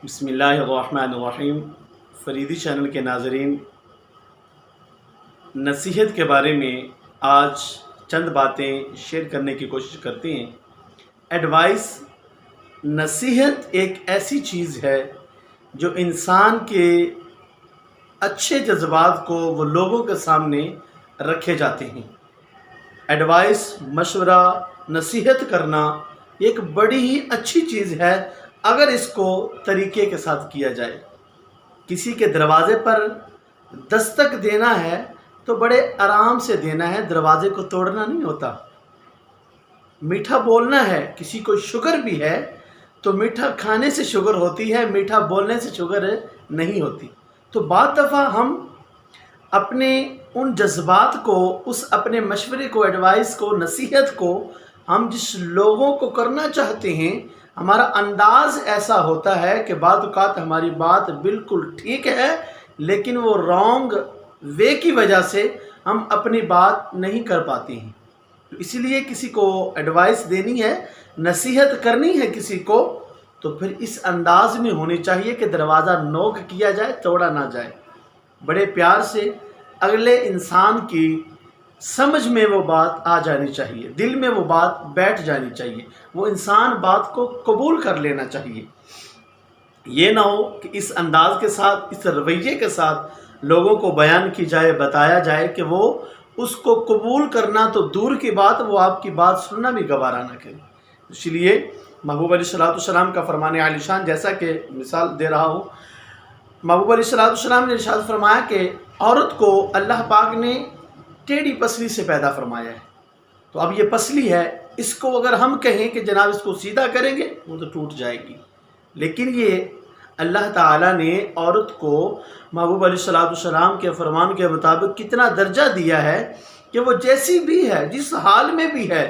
بسم اللہ الرحمن الرحیم۔ فریدی چینل کے ناظرین، نصیحت کے بارے میں آج چند باتیں شیئر کرنے کی کوشش کرتے ہیں۔ ایڈوائس، نصیحت ایک ایسی چیز ہے جو انسان کے اچھے جذبات کو وہ لوگوں کے سامنے رکھے جاتے ہیں۔ ایڈوائس، مشورہ، نصیحت کرنا ایک بڑی ہی اچھی چیز ہے اگر اس کو طریقے کے ساتھ کیا جائے۔ کسی کے دروازے پر دستک دینا ہے تو بڑے آرام سے دینا ہے، دروازے کو توڑنا نہیں ہوتا۔ میٹھا بولنا ہے، کسی کو شوگر بھی ہے تو میٹھا کھانے سے شوگر ہوتی ہے، میٹھا بولنے سے شوگر نہیں ہوتی۔ تو بعض دفعہ ہم اپنے ان جذبات کو، اس اپنے مشورے کو، ایڈوائس کو، نصیحت کو ہم جس لوگوں کو کرنا چاہتے ہیں، ہمارا انداز ایسا ہوتا ہے کہ بعض اوقات ہماری بات بالکل ٹھیک ہے لیکن وہ رانگ وے کی وجہ سے ہم اپنی بات نہیں کر پاتے ہیں۔ اسی لیے کسی کو ایڈوائس دینی ہے، نصیحت کرنی ہے کسی کو، تو پھر اس انداز میں ہونی چاہیے کہ دروازہ نوک کیا جائے، توڑا نہ جائے۔ بڑے پیار سے اگلے انسان کی سمجھ میں وہ بات آ جانی چاہیے، دل میں وہ بات بیٹھ جانی چاہیے، وہ انسان بات کو قبول کر لینا چاہیے۔ یہ نہ ہو کہ اس انداز کے ساتھ، اس رویے کے ساتھ لوگوں کو بیان کی جائے، بتایا جائے کہ وہ اس کو قبول کرنا تو دور کی بات، وہ آپ کی بات سننا بھی گوارا نہ کرے۔ اس لیے محبوب علیہ الصلوۃ والسلام کا فرمان عالی شان، جیسا کہ مثال دے رہا ہوں، محبوب علیہ الصلوۃ والسلام نے ارشاد فرمایا کہ عورت کو اللہ پاک نے ٹیڑھی پسلی سے پیدا فرمایا ہے۔ تو اب یہ پسلی ہے، اس کو اگر ہم کہیں کہ جناب اس کو سیدھا کریں گے وہ تو ٹوٹ جائے گی، لیکن یہ اللہ تعالیٰ نے عورت کو محبوب علیہ الصلوۃ والسلام کے فرمان کے مطابق کتنا درجہ دیا ہے کہ وہ جیسی بھی ہے، جس حال میں بھی ہے،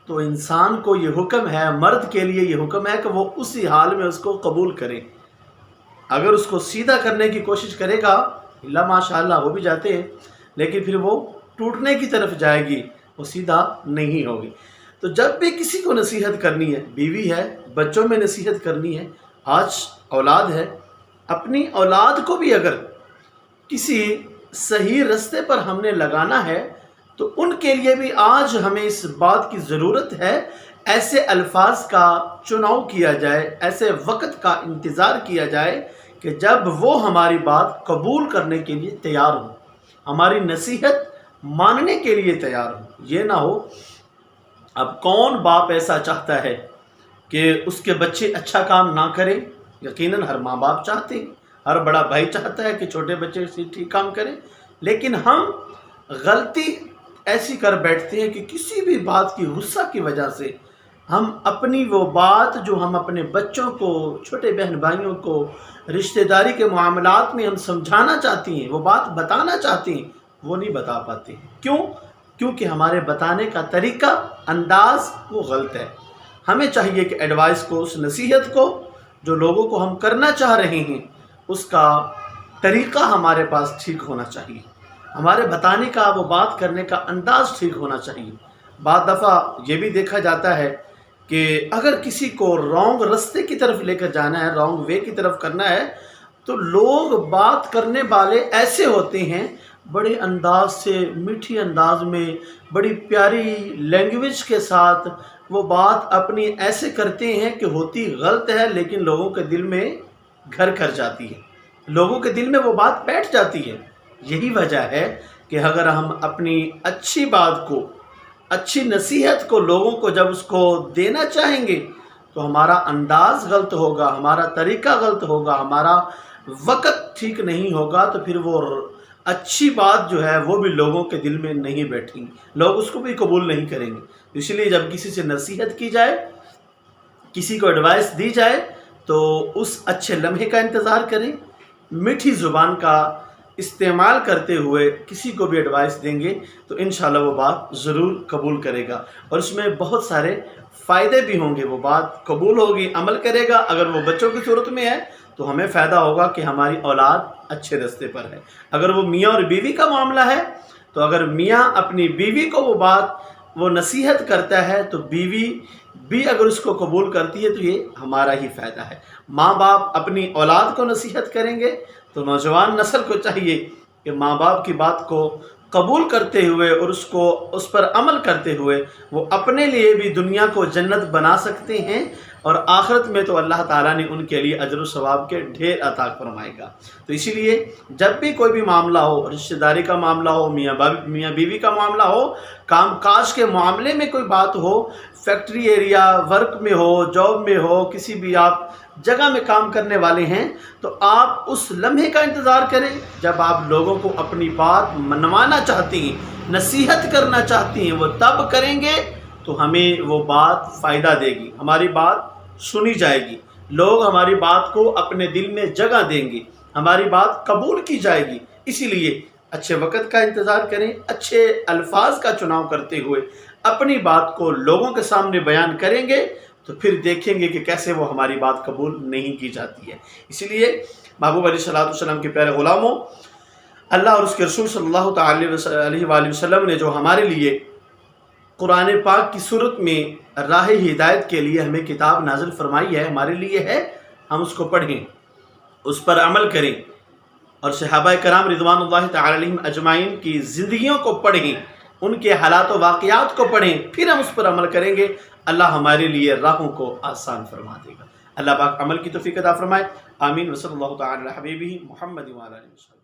تو انسان کو یہ حکم ہے، مرد کے لیے یہ حکم ہے کہ وہ اسی حال میں اس کو قبول کرے۔ اگر اس کو سیدھا کرنے کی کوشش کرے گا، اللہ ماشاء اللہ وہ بھی جاتے ہیں، لیکن پھر وہ ٹوٹنے کی طرف جائے گی، وہ سیدھا نہیں ہوگی۔ تو جب بھی کسی کو نصیحت کرنی ہے، بیوی ہے، بچوں میں نصیحت کرنی ہے، آج اولاد ہے، اپنی اولاد کو بھی اگر کسی صحیح رستے پر ہم نے لگانا ہے تو ان کے لیے بھی آج ہمیں اس بات کی ضرورت ہے، ایسے الفاظ کا چناؤ کیا جائے، ایسے وقت کا انتظار کیا جائے کہ جب وہ ہماری بات قبول کرنے کے لیے تیار ہوں، ہماری نصیحت ماننے کے لیے تیار ہوں۔ یہ نہ ہو، اب کون باپ ایسا چاہتا ہے کہ اس کے بچے اچھا کام نہ کریں؟ یقیناً ہر ماں باپ چاہتے ہیں، ہر بڑا بھائی چاہتا ہے کہ چھوٹے بچے ٹھیک کام کریں، لیکن ہم غلطی ایسی کر بیٹھتے ہیں کہ کسی بھی بات کی غصہ کی وجہ سے ہم اپنی وہ بات جو ہم اپنے بچوں کو، چھوٹے بہن بھائیوں کو، رشتہ داری کے معاملات میں ہم سمجھانا چاہتی ہیں، وہ بات بتانا چاہتی ہیں، وہ نہیں بتا پاتے ہیں۔ کیوں؟ کیونکہ ہمارے بتانے کا طریقہ، انداز وہ غلط ہے۔ ہمیں چاہیے کہ ایڈوائس کو، اس نصیحت کو جو لوگوں کو ہم کرنا چاہ رہے ہیں، اس کا طریقہ ہمارے پاس ٹھیک ہونا چاہیے، ہمارے بتانے کا، وہ بات کرنے کا انداز ٹھیک ہونا چاہیے۔ بعض دفعہ یہ بھی دیکھا جاتا ہے کہ اگر کسی کو رانگ رستے کی طرف لے کر جانا ہے، رانگ وے کی طرف کرنا ہے، تو لوگ، بات کرنے والے ایسے ہوتے ہیں، بڑے انداز سے، میٹھی انداز میں، بڑی پیاری لینگویج کے ساتھ وہ بات اپنی ایسے کرتے ہیں کہ ہوتی غلط ہے لیکن لوگوں کے دل میں گھر کر جاتی ہے، لوگوں کے دل میں وہ بات بیٹھ جاتی ہے۔ یہی وجہ ہے کہ اگر ہم اپنی اچھی بات کو، اچھی نصیحت کو لوگوں کو جب اس کو دینا چاہیں گے تو ہمارا انداز غلط ہوگا، ہمارا طریقہ غلط ہوگا، ہمارا وقت ٹھیک نہیں ہوگا، تو پھر وہ اچھی بات جو ہے وہ بھی لوگوں کے دل میں نہیں بیٹھیں گی، لوگ اس کو بھی قبول نہیں کریں گے۔ اس لیے جب کسی سے نصیحت کی جائے، کسی کو ایڈوائس دی جائے، تو اس اچھے لمحے کا انتظار کریں، میٹھی زبان کا استعمال کرتے ہوئے کسی کو بھی ایڈوائس دیں گے تو انشاءاللہ وہ بات ضرور قبول کرے گا، اور اس میں بہت سارے فائدے بھی ہوں گے۔ وہ بات قبول ہوگی، عمل کرے گا۔ اگر وہ بچوں کی صورت میں ہے تو ہمیں فائدہ ہوگا کہ ہماری اولاد اچھے راستے پر ہے۔ اگر وہ میاں اور بیوی کا معاملہ ہے تو اگر میاں اپنی بیوی کو وہ بات، وہ نصیحت کرتا ہے تو بیوی بھی اگر اس کو قبول کرتی ہے تو یہ ہمارا ہی فائدہ ہے۔ ماں باپ اپنی اولاد کو نصیحت کریں گے تو نوجوان نسل کو چاہیے کہ ماں باپ کی بات کو قبول کرتے ہوئے اور اس پر عمل کرتے ہوئے وہ اپنے لیے بھی دنیا کو جنت بنا سکتے ہیں، اور آخرت میں تو اللہ تعالیٰ نے ان کے لیے اجر و ثواب کے ڈھیر عطا فرمائے گا۔ تو اسی لیے جب بھی کوئی بھی معاملہ ہو، رشتہ داری کا معاملہ ہو، میاں بیوی کا معاملہ ہو، کام کاج کے معاملے میں کوئی بات ہو، فیکٹری ایریا، ورک میں ہو، جاب میں ہو، کسی بھی آپ جگہ میں کام کرنے والے ہیں، تو آپ اس لمحے کا انتظار کریں جب آپ لوگوں کو اپنی بات منوانا چاہتی ہیں، نصیحت کرنا چاہتی ہیں، وہ تب کریں گے تو ہمیں وہ بات فائدہ دے گی، ہماری بات سنی جائے گی، لوگ ہماری بات کو اپنے دل میں جگہ دیں گے، ہماری بات قبول کی جائے گی۔ اسی لیے اچھے وقت کا انتظار کریں، اچھے الفاظ کا چناؤ کرتے ہوئے اپنی بات کو لوگوں کے سامنے بیان کریں گے تو پھر دیکھیں گے کہ کیسے وہ ہماری بات قبول نہیں کی جاتی ہے۔ اسی لیے محبوب علیہ الصلوۃ والسلام کے پیارے غلاموں، اللہ اور اس کے رسول صلی اللہ تعالی علیہ وآلہ وسلم نے جو ہمارے لیے قرآن پاک کی صورت میں راہ ہدایت کے لیے ہمیں کتاب نازل فرمائی ہے، ہمارے لیے ہے، ہم اس کو پڑھیں، اس پر عمل کریں، اور صحابہ کرام رضوان اللہ تعالی علیہم اجمعین کی زندگیوں کو پڑھیں، ان کے حالات و واقعات کو پڑھیں، پھر ہم اس پر عمل کریں گے، اللہ ہمارے لیے راہوں کو آسان فرما دے گا۔ اللہ پاک عمل کی توفیق عطا فرمائے، آمین۔ وصلی اللہ تعالی علی حبیبہ محمد وعلی آلہ وسلم۔